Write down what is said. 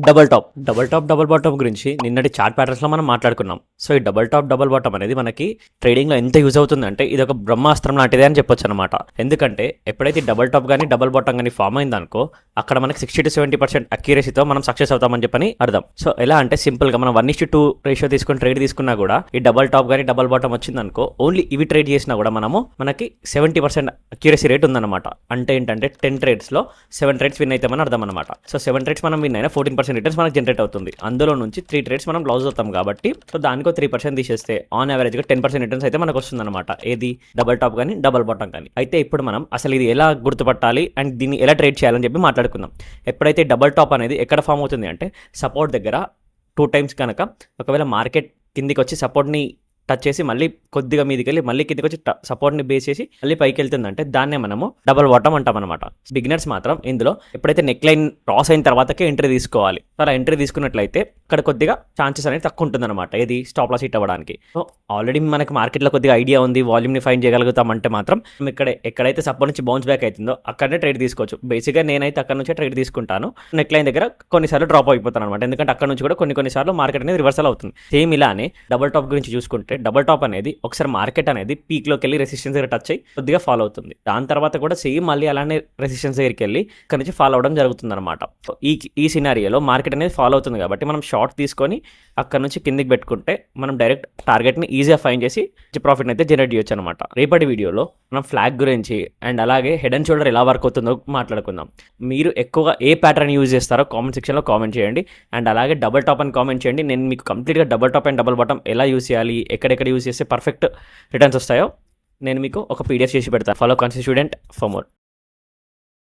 Double bottom గురించి నిన్నటి chart ప్యాటర్న్స్లో మనం మాట్లాడుకున్నాం. సో ఈ డబుల్ బాటమ్ అనేది మనకి ట్రేడింగ్లో ఎంత యూజ్ అవుతుందంటే ఇది ఒక బ్రహ్మాస్త్రం లాంటిదే అని చెప్పొచ్చు అనమాట. ఎందుకంటే ఎప్పుడైతే డబుల్ టాప్ కానీ డబుల్ బాటమ్ కానీ ఫామ్ అయిందనుకో అక్కడ మనకి 60-70% అక్యూరసీతో మనం సక్సెస్ అవుతామని చెప్పని అర్థం. సో ఎలా అంటే సింపుల్గా మనం 1:2 రేషియో తీసుకుని ట్రేడ్ తీసుకున్నా కూడా ఈ డబుల్ టాప్ కానీ డబుల్ బాటమ్ వచ్చిందనుకో ఓన్లీ ఇవి ట్రేడ్ చేసినా కూడా మనకి 70% అక్యూరసీ రేట్ ఉందన్నమాట. అంటే ఏంటంటే 10 ట్రేడ్స్లో 7 ట్రేడ్స్ విన్ అవుతామని అర్థం అనమాట. సో 7 ట్రేడ్స్ మనం విన్ అయినా 14% రిటర్న్స్ మనకు జనరేట్ అవుతుంది. అందులో నుంచి 3 ట్రేడ్స్ మనం లాస్ అవుతాం కాబట్టి సో దానికో 3% తీసేస్తే ఆన్ యావరేజ్గా 10% రిటర్న్స్ అయితే మనకు వస్తుంది అనమాట. ఏది డబుల్ టాప్ కానీ డబుల్ బాటమ్ కానీ. అయితే ఇప్పుడు మనం అసలు ఇది ఎలా గుర్తుపట్టాలి అండ్ దీన్ని ఎలా ట్రేడ్ చేయాలని చెప్పి మాట్లాడుకుందాం. ఎప్పుడైతే డబుల్ టాప్ అనేది ఎక్కడ ఫామ్ అవుతుంది అంటే సపోర్ట్ దగ్గర 2 టైమ్స్ కనుక ఒకవేళ మార్కెట్ కిందికి వచ్చి సపోర్ట్ని టచ్ చేసి మళ్ళీ కొద్దిగా మీదకి వెళ్ళి మళ్ళీ కిందికి వచ్చి సపోర్ట్ని బేస్ చేసి మళ్ళీ పైకి వెళ్తుందంటే దాన్నే మనము డబుల్ బాటమ్ అంటాం అనమాట. బిగినర్స్ మాత్రం ఇందులో ఎప్పుడైతే నెక్ లైన్ క్రాస్ అయిన తర్వాతకే ఎంట్రీ తీసుకోవాలి. అలా ఎంట్రీ తీసుకున్నట్లయితే ఇక్కడ కొద్దిగా ఛాన్సెస్ అనేది తక్కువ ఉంటుంది అనమాట. ఏది స్టాప్ లాస్ హిట్ అవ్వడానికి. సో ఆల్రెడీ మనకి మార్కెట్లో కొద్దిగా ఐడియా ఉంది, వాల్యూమ్ని ఫైండ్ చేయగలుగుతామంటే మాత్రం ఎక్కడైతే సపోర్ట్ నుంచి బౌన్స్ బ్యాక్ అవుతుందో అక్కడనే ట్రేడ్ తీసుకోవచ్చు. బేసిక్గా నేనైతే అక్కడ నుంచే ట్రేడ్ తీసుకుంటాను. నెక్ లైన్ దగ్గర కొన్నిసార్లు డ్రాప్ అయిపోతాను అనమాట. ఎందుకంటే అక్కడ నుంచి కూడా కొన్నిసార్లు మార్కెట్ అనేది రివర్సల్ అవుతుంది. సేమ్ ఇలానే డబుల్ టాప్ గురించి చూసుకుంటే డబుల్ టాప్ అనేది ఒకసారి మార్కెట్ అనేది పీక్లోకి వెళ్ళి రెసిస్టెన్స్ దగ్గర టచ్ అయ్యి కొద్దిగా ఫాలో అవుతుంది. దాని తర్వాత కూడా సేమ్ మళ్ళీ అలానే రెసిస్టెన్స్ దగ్గరికి వెళ్ళి ఇక్కడ నుంచి ఫాలో అవడం జరుగుతుంది అనమాట. ఈ సినారియోలో మార్కెట్ అనేది ఫాలో అవుతుంది కాబట్టి మనం షార్ట్ తీసుకొని అక్కడ నుంచి కిందికి పెట్టుకుంటే మనం డైరెక్ట్ టార్గెట్ని ఈజీగా ఫైండ్ చేసి ప్రాఫిట్ని అయితే జనరేట్ చేయొచ్చు అనమాట. రేపటి వీడియోలో మనం ఫ్లాగ్ గురించి అండ్ అలాగే హెడ్ అండ్ షోల్డర్ ఎలా వర్క్ అవుతుందో మాట్లాడుకుందాం. మీరు ఎక్కువగా ఏ ప్యాటర్న్ యూజ్ చేస్తారో కామెంట్ సెక్షన్లో కామెంట్ చేయండి. అండ్ అలాగే డబుల్ టాప్ అని కామెంట్ చేయండి. నేను మీకు కంప్లీట్గా double tap and double bottom ఎలా యూజ్ చేయాలి, ఎక్కడెక్కడ యూజ్ చేస్తే పర్ఫెక్ట్ రిటర్న్స్ వస్తాయో నేను మీకు ఒక పీడిఎఫ్ చేసి పెడతాను. Follow concept student for more.